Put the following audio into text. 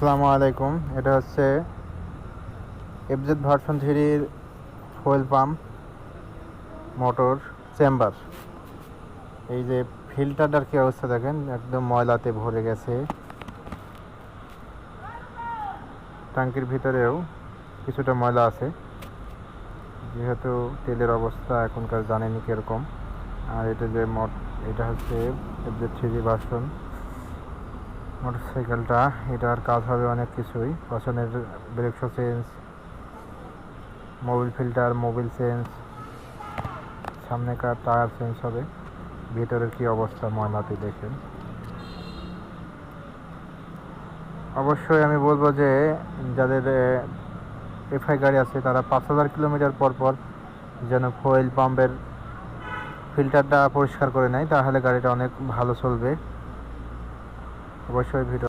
আসসালামু আলাইকুম। এটা হচ্ছে FZ version 3 fuel pump motor chamber. এই যে ফিল্টারটার কি অবস্থা দেখেন, একদম ময়লাতে ভরে গেছে। ট্যাঙ্কির ভিতরেও কিছুটা ময়লা আছে, যেহেতু তেলের অবস্থা এখনকার জানেনি কীরকম। আর এটা হচ্ছে এফজেড 3 ভার্সন মোটরসাইকেলটা। এটার কাজ হবে অনেক কিছুই, পছন্দের brake shoe change, mobil filter, mobil change, সামনেকার টায়ার চেঞ্জ হবে। ভিতরের কি অবস্থা ময়লাতে দেখেন। অবশ্যই আমি বলবো যে যাদের এফআই গাড়ি আছে তারা 5,000 কিলোমিটার পর পর যেন ফুয়েল পাম্পের ফিল্টারটা পরিষ্কার করে নেয়, তাহলে গাড়িটা অনেক ভালো চলবে। অবশ্যই ভিডিও